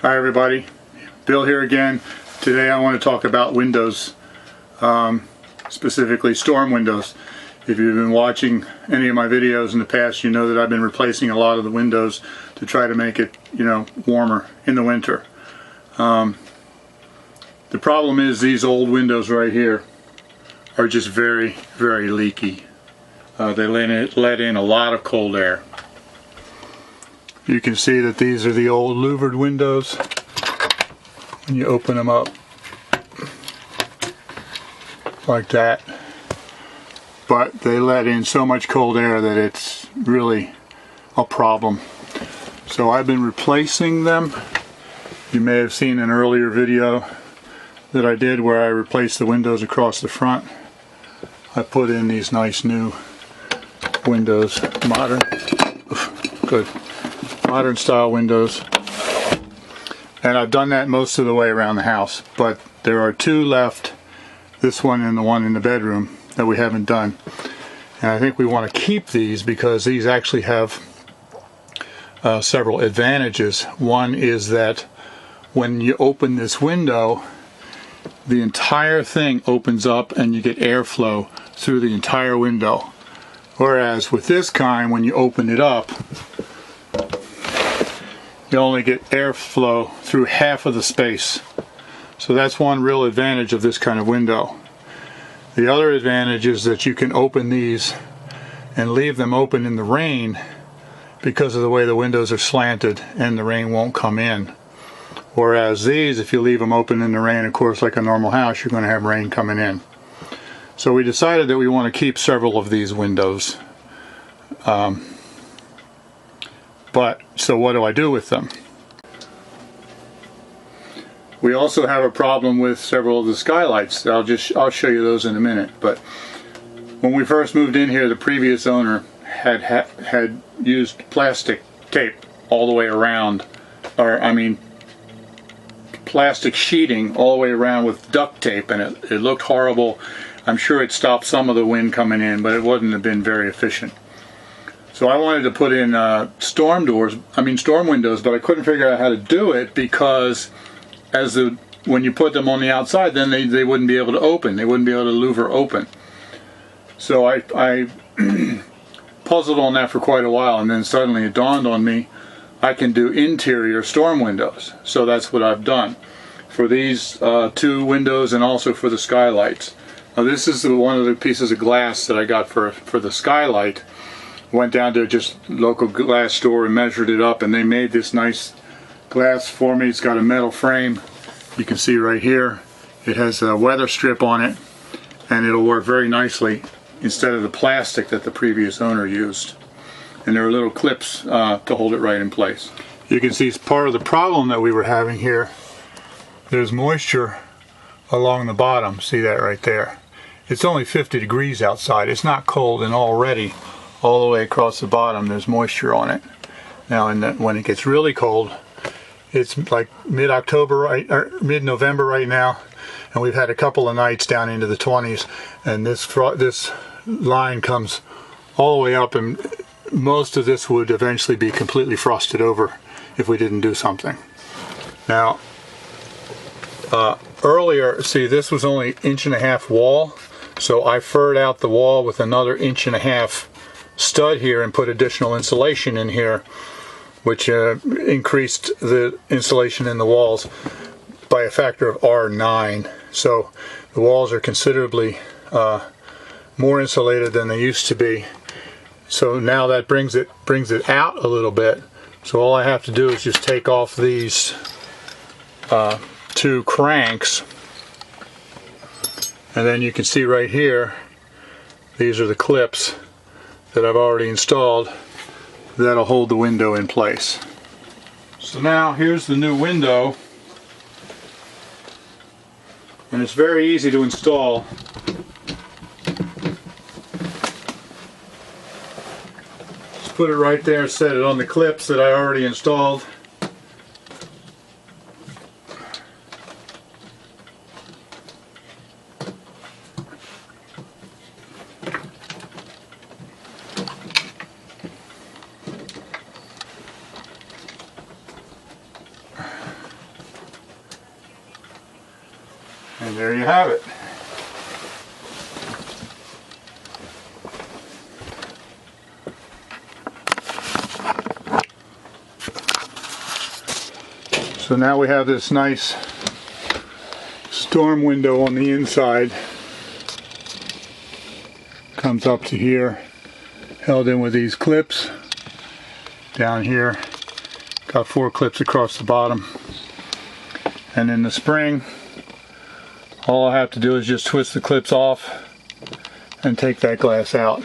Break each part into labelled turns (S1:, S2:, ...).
S1: Hi everybody, Bill here again. Today I want to talk about windows, specifically storm windows. If you've been watching any of my videos in the past, you know that I've been replacing a lot of the windows to try to make it, warmer in the winter. The problem is these old windows right here are just very, very leaky. They let in a lot of cold air. You can see that these are the old louvered windows. When you open them up like that, but they let in so much cold air that it's really a problem. So I've been replacing them. You may have seen an earlier video that I did where I replaced the windows across the front. I put in these nice new windows, modern style windows, and I've done that most of the way around the house, but there are two left, this one and the one in the bedroom, that we haven't done. And I think we want to keep these because these actually have several advantages. One is that when you open this window, the entire thing opens up and you get airflow through the entire window. Whereas with this kind, when you open it up, you only get airflow through half of the space. So that's one real advantage of this kind of window. The other advantage is that you can open these and leave them open in the rain because of the way the windows are slanted and the rain won't come in. Whereas these, if you leave them open in the rain, of course, like a normal house, you're going to have rain coming in. So we decided that we want to keep several of these windows. So what do I do with them? We also have a problem with several of the skylights. I'll show you those in a minute. But when we first moved in here, the previous owner had used plastic tape all the way around, plastic sheeting all the way around with duct tape, and it looked horrible. I'm sure it stopped some of the wind coming in, but it wouldn't have been very efficient. So I wanted to put in storm windows, but I couldn't figure out how to do it because when you put them on the outside, then they wouldn't be able to open. They wouldn't be able to louver open. So I puzzled on that for quite a while, and then suddenly it dawned on me I can do interior storm windows. So that's what I've done for these two windows and also for the skylights. Now this is one of the pieces of glass that I got for the skylight. Went down to just local glass store and measured it up, and they made this nice glass for me. It's got a metal frame. You can see right here it has a weather strip on it, and it'll work very nicely instead of the plastic that the previous owner used. And there are little clips to hold it right in place. You can see part of the problem that we were having here. There's moisture along the bottom. See that right there? It's only 50 degrees outside. It's not cold, and already all the way across the bottom there's moisture on it. Now when it gets really cold, it's like mid-November right now, and we've had a couple of nights down into the 20s, and this line comes all the way up, and most of this would eventually be completely frosted over if we didn't do something. Now earlier, see, this was only 1.5 inch wall, so I furred out the wall with another 1.5 inch stud here and put additional insulation in here, which increased the insulation in the walls by a factor of R9. So the walls are considerably more insulated than they used to be. So now that brings it out a little bit. So all I have to do is just take off these two cranks, and then you can see right here, these are the clips that I've already installed that'll hold the window in place. So now here's the new window, and it's very easy to install. Just put it right there, set it on the clips that I already installed. there you have it. So now we have this nice storm window on the inside. Comes up to here, held in with these clips. Down here, got 4 clips across the bottom. And in the spring, all I have to do is just twist the clips off and take that glass out.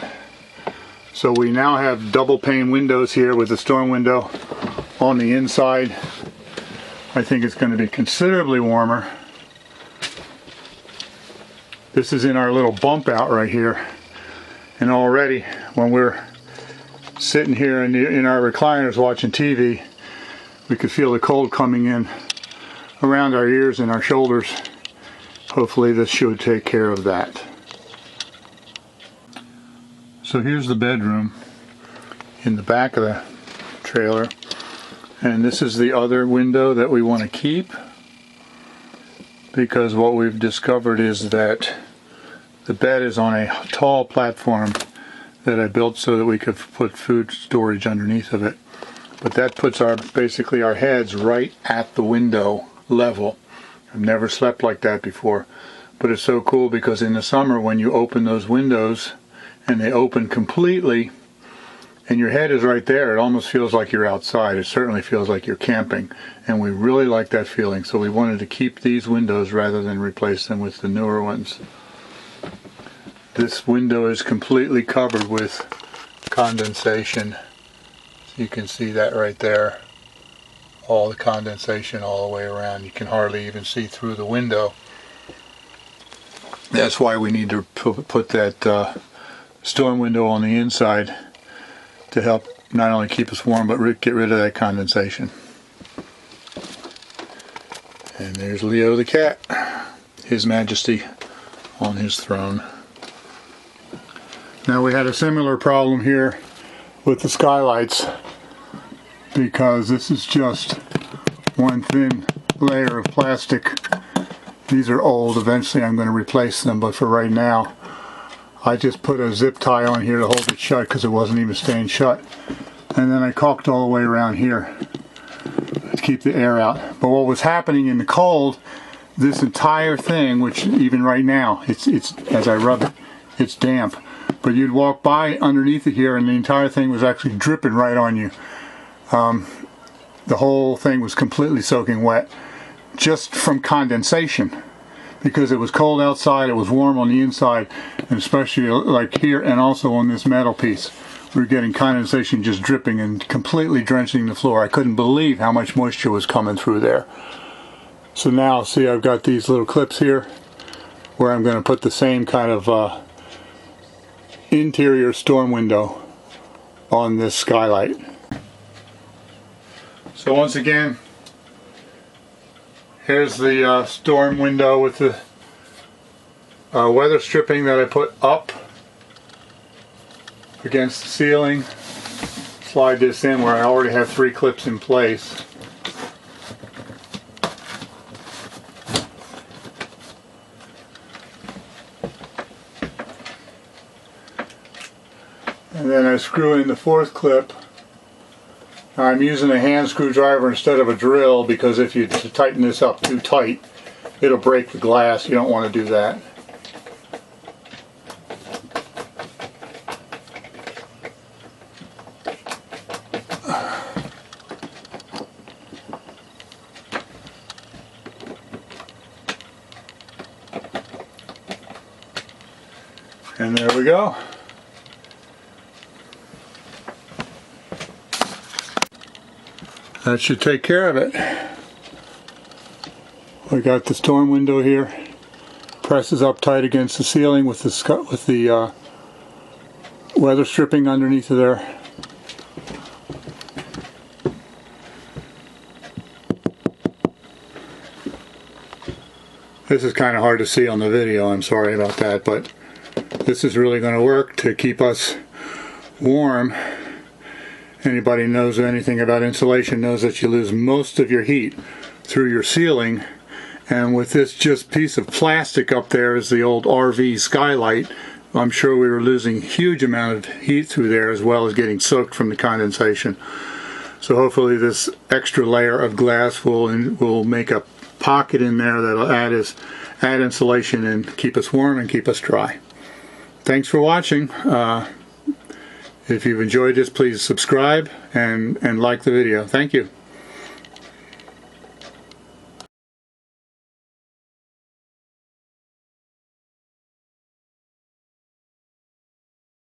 S1: So we now have double pane windows here with the storm window on the inside. I think it's going to be considerably warmer. This is in our little bump out right here. And already when we're sitting here in our recliners watching TV, we could feel the cold coming in around our ears and our shoulders. Hopefully this should take care of that. So here's the bedroom in the back of the trailer. And this is the other window that we want to keep, because what we've discovered is that the bed is on a tall platform that I built so that we could put food storage underneath of it. But that puts basically our heads right at the window level. I've never slept like that before. But it's so cool because in the summer when you open those windows and they open completely and your head is right there, it almost feels like you're outside. It certainly feels like you're camping. And we really like that feeling. So we wanted to keep these windows rather than replace them with the newer ones. This window is completely covered with condensation. So you can see that right there. All the condensation all the way around. You can hardly even see through the window. That's why we need to put that storm window on the inside to help not only keep us warm but get rid of that condensation. And there's Leo the cat, His Majesty on his throne. Now we had a similar problem here with the skylights, because this is just one thin layer of plastic. These are old. Eventually I'm going to replace them, but for right now I just put a zip tie on here to hold it shut because it wasn't even staying shut. And then I caulked all the way around here to keep the air out. But what was happening in the cold, this entire thing, which even right now, it's as I rub it, it's damp. But you'd walk by underneath it here and the entire thing was actually dripping right on you. The whole thing was completely soaking wet just from condensation, because it was cold outside, it was warm on the inside, and especially like here and also on this metal piece, we were getting condensation just dripping and completely drenching the floor. I couldn't believe how much moisture was coming through there. So now see, I've got these little clips here where I'm going to put the same kind of interior storm window on this skylight. So once again, here's the storm window with the weather stripping that I put up against the ceiling. Slide this in where I already have 3 clips in place. And then I screw in the 4th clip. I'm using a hand screwdriver instead of a drill, because if you tighten this up too tight, it'll break the glass. You don't want to do that. And there we go. That should take care of it. We got the storm window here. Presses up tight against the ceiling with the weather stripping underneath of there. This is kind of hard to see on the video, I'm sorry about that, but this is really going to work to keep us warm. Anybody knows anything about insulation knows that you lose most of your heat through your ceiling And with this just piece of plastic up there is the old RV skylight. I'm sure we were losing huge amount of heat through there, as well as getting soaked from the condensation. So hopefully this extra layer of glass will make a pocket in there that'll add insulation and keep us warm and keep us dry. Thanks for watching. If you've enjoyed this, please subscribe and like the video. Thank you.